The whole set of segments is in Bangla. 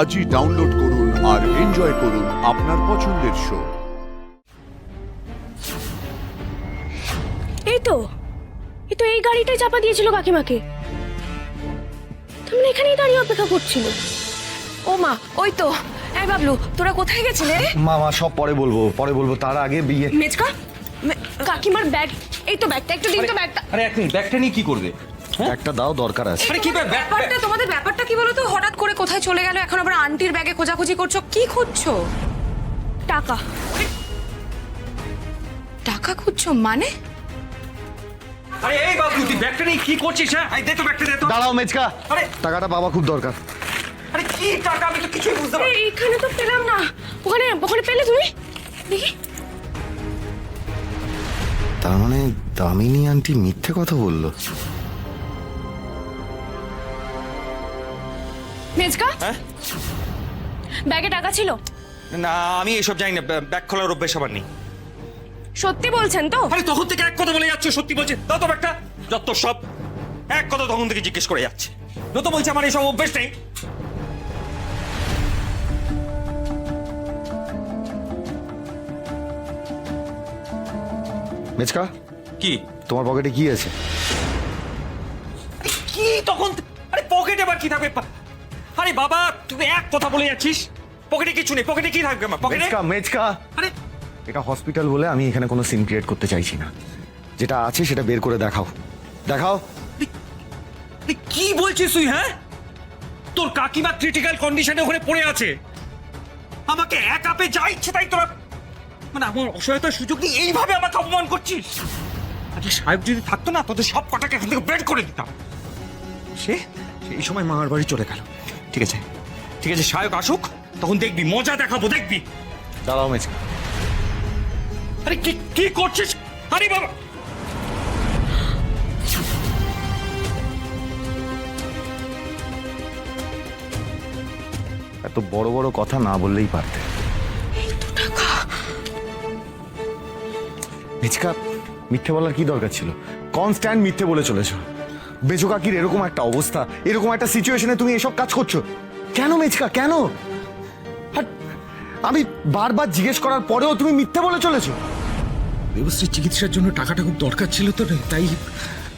আজই ডাউনলোড করুন আর এনজয় করুন আপনার পছন্দের শো। এই তো এই গাড়িটাই চাপা দিয়েছিল কাকিমাকে। তুমি এখানেই দাঁড়িয়ে অপেক্ষা করছিল। ও মা, ওই তো। এই বাবলু, তোরা কোথায় গেছিলে? মা সব পরে বলবো তার আগে বিয়ে। মেজকা, কাকিমার ব্যাগ, এই তো ব্যাগটা একটু দিন তো ব্যাগটা। আরে এক মিনিট, ব্যাগটা নিয়ে কি করবে? একটা দাও, দরকার আছে। আরে কি ব্যাপারটা, তোমাদের ব্যাপারটা কি বলো তো? হঠাৎ করে কোথায় চলে গেল? এখন আবার আন্টির ব্যাগে খোঁজাখুঁজি করছো, কি খুঁজছো? টাকা। টাকা খুঁজছো মানে? আরে এই বাবলু, তুই ব্যাগটা নিয়ে কি করছিস? হ্যাঁ, এই দে তো ব্যাগটা, দে তো। দাঁড়াও মেচকা, আরে টাকাটা বাবা খুব দরকার। আরে কি টাকা, আমি তো কিছুই বুঝতে পারছি না। এখানে তো পেলাম না। ওখানে ওখানে পেলে তুমি? দেখি। তার মানে দামিনী আন্টি মিথ্যে কথা বললো। মেজকা, হ্যাঁ? ব্যাগে টাকা ছিল? না, আমি এসব জানি না। ব্যাগ খোলার অভ্যেস আমার নেই। সত্যি বলছেন তো? আরে তখন থেকে এক কথা বলে যাচ্ছে, সত্যি বলছে। দাও তো ব্যাগটা। যত সব এক কথা তখন থেকে জিজ্ঞেস করে যাচ্ছে। যত বলছে আমার এসব অভ্যেস নেই। মেচকা, কি তোমার পকেটে কি আছে? কি তখন? আরে পকেটে আবার কি থাকবে? আরে বাবা, তুই এক কথা বলে যাচ্ছিস। পকেটে কিছু নেই। পকেটে কি থাকবে আমার পকেটে? মেচকা, আরে এটা হসপিটাল বলে আমি এখানে কোনো সিন ক্রিয়েট করতে চাইছি না। যেটা আছে সেটা বের করে দেখাও। তুই কি বলছিস তুই? হ্যাঁ, তোর কাকিমা ক্রিটিক্যাল কন্ডিশনে ওখানে পড়ে আছে। আমাকে একা পেয়ে যা ইচ্ছে তাই তোরা, মানে আমার অসহায়তার সুযোগ নিয়ে এইভাবে আমাকে অপমান করছিস। আজকে সাহেব যদি থাকতো না, তোদের সব কটাকে এখান থেকে বের করে দিতাম। সেই সময় মামার বাড়ি চলে গেল। ঠিক আছে, ঠিক আছে, সাহেব আসুক, তখন দেখবি মজা দেখাবো, দেখবি। দাঁড়াও মেচকা, আরে কি কি করছিস? আরে বাবা, এত বড় বড় কথা না বললেই পারতে। মেচকা, মিথ্যে বলার কি দরকার ছিল? কনস্ট্যান্ট মিথ্যে বলে চলেছো। বেজো কাকির এরকম একটা অবস্থা, এরকম একটা সিচুয়েশনে তুমি এসব কাজ করছো কেন মেচকা, কেন? আর আমি বারবার জিজ্ঞেস করার পরেও তুমি মিথ্যে বলে চলেছো। দেবশ্রীর চিকিৎসার জন্য টাকাটা খুব দরকার ছিল তো, তাই।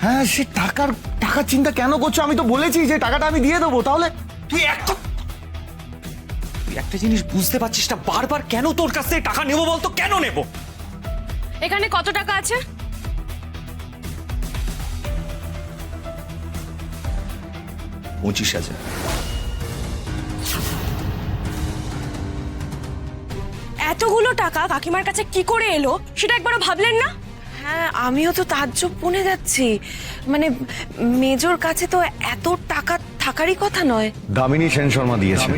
হ্যাঁ, সে টাকার চিন্তা কেন করছো? আমি তো বলেছি যে টাকাটা আমি দিয়ে দেবো। তাহলে তুই একটা জিনিস বুঝতে পারছিস না, বারবার কেন তোর কাছ থেকে টাকা নেবো বলতো? কেন নেবো? এখানে কত টাকা আছে? 25,000। এতগুলো টাকা কাকিমার কাছে কি করে এলো সেটা একবারও ভাবলেন না? হ্যাঁ, আমিও তো তাজ্জব বনে যাচ্ছি। মানে মেজর কাছে তো এত টাকা থাকারই কথা নয়। দামিনী সেন শর্মা দিয়েছে।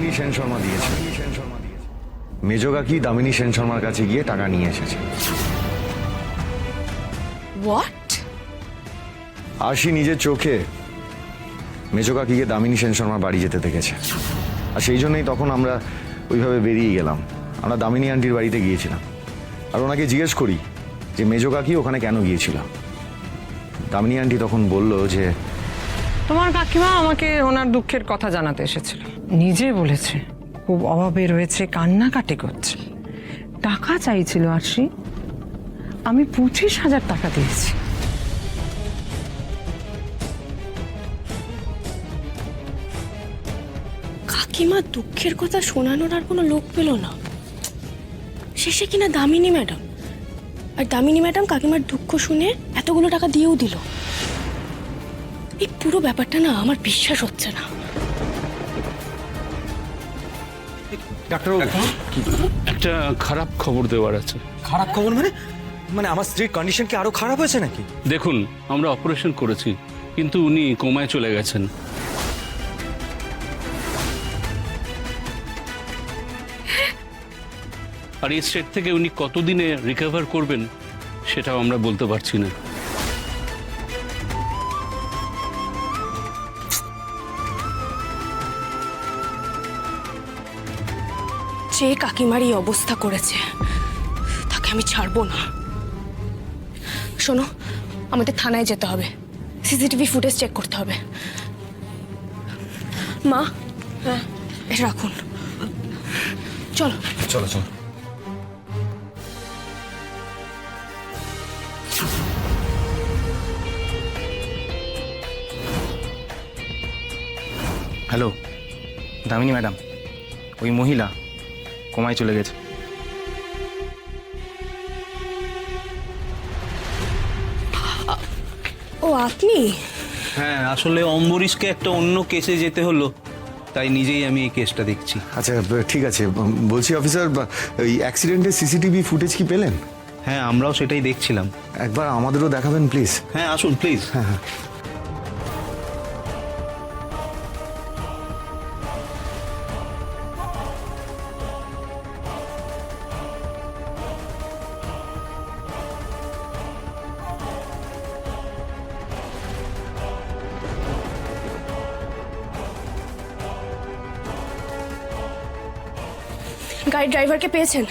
মেজো কাকি দামিনী সেন শর্মার কাছে গিয়ে টাকা নিয়ে এসেছে। হোয়াট? আশি নিজের চোখে মেজো কাকিকে দামিনী সেন শর্মার বাড়ি যেতে দেখেছে। আর সেই জন্যই তখন আমরা ওইভাবে বেরিয়ে গেলাম। আমরা দামিনী আন্টির বাড়িতে গিয়েছিলাম আর ওনাকে জিজ্ঞেস করি যে মেজো কাকি ওখানে কেন গিয়েছিল। দামিনী আন্টি তখন বলল যে তোমার কাকিমা আমাকে ওনার দুঃখের কথা জানাতে এসেছিল। নিজে বলেছে খুব অভাবে রয়েছে, কান্নাকাটি করছে, টাকা চাইছিল। আরশি, আমি 25,000 টাকা দিয়েছি। কাকিমা দুঃখের কথা শোনানোর আর কোনো লোক পেল না। শেষে কিনা দামিনী ম্যাডাম, আর দামিনী ম্যাডাম কাকিমার দুঃখ শুনে এতগুলো টাকা দিয়েও দিল। এই পুরো ব্যাপারটা না আমার বিশ্বাস হচ্ছে না। ডাক্তারবাবু, একটা খারাপ খবর দেওয়ার আছে। খারাপ খবর মানে? মানে আমার স্ত্রীর কন্ডিশন কি আরো খারাপ হয়েছে নাকি? দেখুন, আমরা অপারেশন করেছি, কিন্তু উনি কোমায় চলে গেছেন। আর এই স্টেট থেকে উনি কতদিনে রিকভার করবেন সেটাও আমরা বলতে পারছি না। যে কাকিমার এই অবস্থা করেছে তাকে আমি ছাড়বো না। শোনো, আমাদের থানায় যেতে হবে, সিসিটিভি ফুটেজ চেক করতে হবে। মা, এটা রাখুন, চলো। চলো চলো। হ্যালো দামিনী ম্যাডাম, ওই মহিলা কোমায় চলে গেছে। ও আপনি? হ্যাঁ, আসলে অম্বরীশকে একটা অন্য কেসে যেতে হলো, তাই নিজেই আমি এই কেসটা দেখছি। আচ্ছা ঠিক আছে, বলছি অফিসার, ওই অ্যাক্সিডেন্টের সিসিটিভি ফুটেজ কি পেলেন? হ্যাঁ, আমরাও সেটাই দেখছিলাম। একবার আমাদেরও দেখাবেন প্লিজ। হ্যাঁ, আসুন প্লিজ। হ্যাঁ হ্যাঁ। গাড়ির ড্রাইভারকে পেয়েছেন?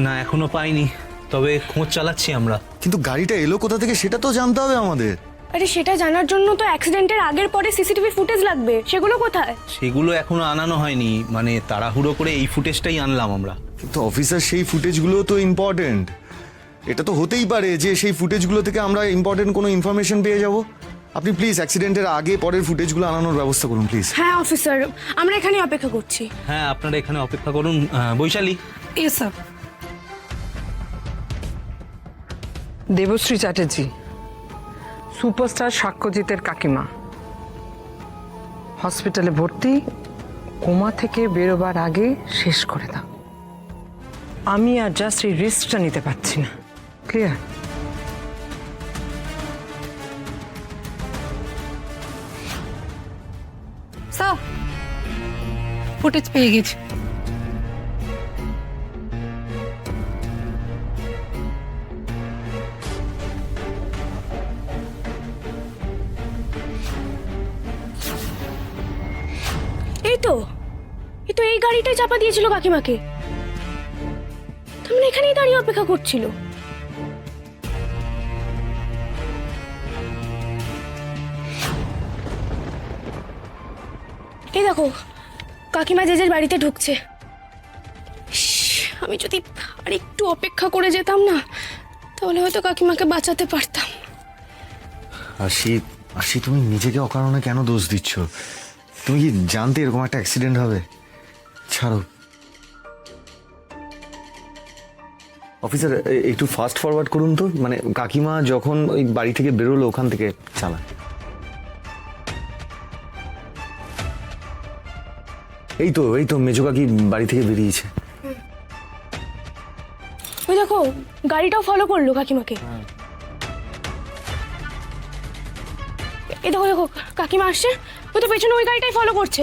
না, এখনো পাইনি, তবে খোঁজ চালাচ্ছি আমরা। কিন্তু গাড়িটা এলো কোথা থেকে সেটা তো জানতে হবে আমাদের। আরে সেটা জানার জন্য তো অ্যাক্সিডেন্টের আগের পরে সিসিটিভি ফুটেজ লাগবে, সেগুলো কোথায়? সেগুলো এখনো আনানো হয়নি, মানে তাড়াহুড়ো করে এই ফুটেজটাই আনলাম আমরা। কিন্তু অফিসার সেই ফুটেজগুলো তো ইম্পর্টেন্ট। এটা তো হতেই পারে যে সেই ফুটেজগুলো থেকে আমরা ইম্পর্টেন্ট কোনো ইনফরমেশন পেয়ে যাব। আপনি প্লিজ অ্যাক্সিডেন্টের আগে পরের ফুটেজগুলো আনানোর ব্যবস্থা করুন প্লিজ। হ্যাঁ অফিসার, আমরা এখানে অপেক্ষা করছি। হ্যাঁ, আপনারা এখানে অপেক্ষা করুন। Vaishali. Yes sir. Debashree Chatterjee, superstar সাক্ষ্যজিতের কাকিমা, হসপিটালে ভর্তি, কোমা থেকে বেরোবার আগে শেষ করে দাও। আমি আর জাস্ট এই রিস্কটা নিতে পারছি না। ক্লিয়ার? স্যার, ফুটেজ পেয়ে গেছি। এই তো এই গাড়িটাই চাপা দিয়েছিল কাকিমাকে। তার মানে এখানেই দাঁড়িয়ে অপেক্ষা করছিল। এই দেখো, কাকিমা যে বাড়িতে ঢুকছে। ইস, আমি যদি আর একটু অপেক্ষা করে যেতাম না, তাহলে হয়তো কাকিমাকে বাঁচাতে পারতাম। আশি তুমি নিজেকে অকারণে কেন দোষ দিচ্ছ? তুমি কি জানতে এরকম একটা অ্যাক্সিডেন্ট হবে? ছাড়ো। অফিসার একটু ফাস্ট ফরওয়ার্ড করুন তো, মানে কাকিমা যখন ওই বাড়ি থেকে বেরোলো ওখান থেকে চালা। এই তো মেজো কাকি বাড়ি থেকে বেরিয়েছে। ওই দেখো, গাড়িটাও ফলো করলো কাকিমাকে। এই দেখো কাকিমা আসছে, ওই তো পেছনে ওই গাড়িটাই ফলো করছে।